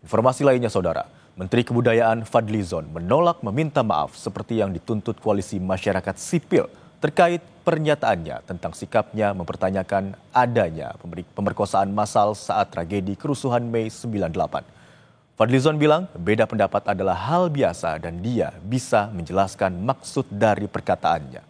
Informasi lainnya, Saudara, Menteri Kebudayaan Fadlizon menolak meminta maaf seperti yang dituntut Koalisi Masyarakat Sipil terkait pernyataannya tentang sikapnya mempertanyakan adanya pemerkosaan massal saat tragedi kerusuhan Mei 98. Fadlizon bilang beda pendapat adalah hal biasa dan dia bisa menjelaskan maksud dari perkataannya.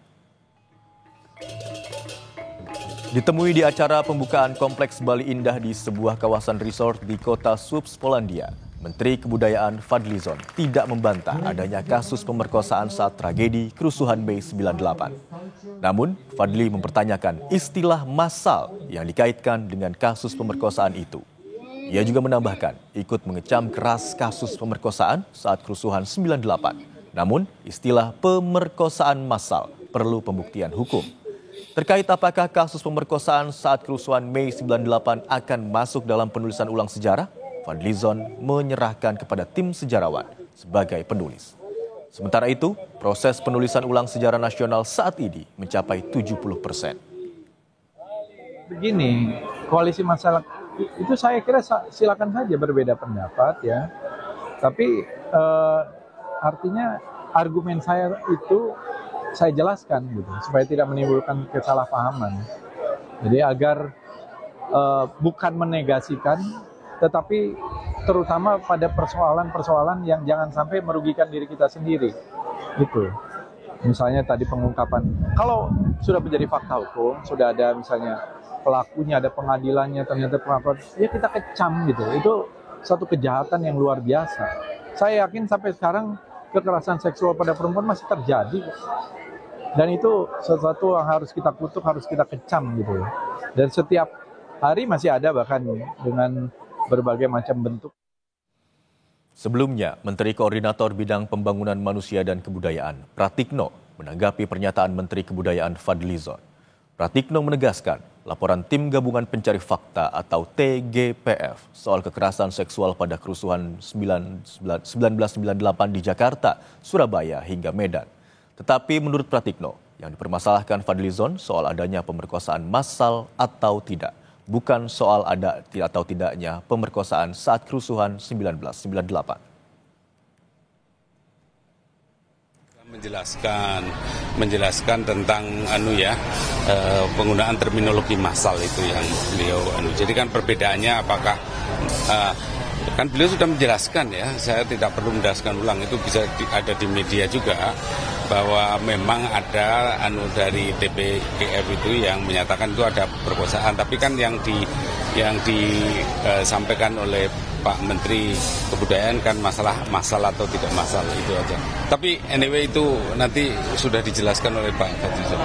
Ditemui di acara pembukaan Kompleks Bali Indah di sebuah kawasan resort di kota Słupsk, Polandia, Menteri Kebudayaan Fadlizon tidak membantah adanya kasus pemerkosaan saat tragedi kerusuhan Mei 98. Namun, Fadli mempertanyakan istilah massal yang dikaitkan dengan kasus pemerkosaan itu. Ia juga menambahkan ikut mengecam keras kasus pemerkosaan saat kerusuhan 98. Namun, istilah pemerkosaan massal perlu pembuktian hukum. Terkait apakah kasus pemerkosaan saat kerusuhan Mei 98 akan masuk dalam penulisan ulang sejarah, Fadlizon menyerahkan kepada tim sejarawan sebagai penulis. Sementara itu, proses penulisan ulang sejarah nasional saat ini mencapai 70%. Begini, koalisi masyarakat itu saya kira silakan saja berbeda pendapat ya. Tapi artinya argumen saya itu saya jelaskan gitu supaya tidak menimbulkan kesalahpahaman. Jadi agar bukan menegasikan, tetapi terutama pada persoalan-persoalan yang jangan sampai merugikan diri kita sendiri. Gitu. Misalnya tadi pengungkapan, kalau sudah menjadi fakta hukum, sudah ada misalnya pelakunya, ada pengadilannya, ternyata pengakuan, ya kita kecam gitu. Itu satu kejahatan yang luar biasa. Saya yakin sampai sekarang kekerasan seksual pada perempuan masih terjadi. Dan itu sesuatu yang harus kita kutuk, harus kita kecam gitu. Dan setiap hari masih ada bahkan dengan berbagai macam bentuk. Sebelumnya, Menteri Koordinator Bidang Pembangunan Manusia dan Kebudayaan, Pratikno, menanggapi pernyataan Menteri Kebudayaan Fadlizon. Pratikno menegaskan laporan Tim Gabungan Pencari Fakta atau TGPF soal kekerasan seksual pada kerusuhan 1998 di Jakarta, Surabaya hingga Medan. Tetapi menurut Pratikno, yang dipermasalahkan Fadlizon soal adanya pemerkosaan massal atau tidak, bukan soal ada atau tidaknya pemerkosaan saat kerusuhan 1998. Menjelaskan tentang penggunaan terminologi massal itu yang beliau Jadi kan perbedaannya apakah kan beliau sudah menjelaskan ya, saya tidak perlu menjelaskan ulang, itu bisa ada di media juga bahwa memang ada dari TPGF itu yang menyatakan itu ada perkosaan, tapi kan yang disampaikan oleh Pak Menteri Kebudayaan kan masalah massal atau tidak massal itu aja. Tapi anyway itu nanti sudah dijelaskan oleh Pak Fadlizon.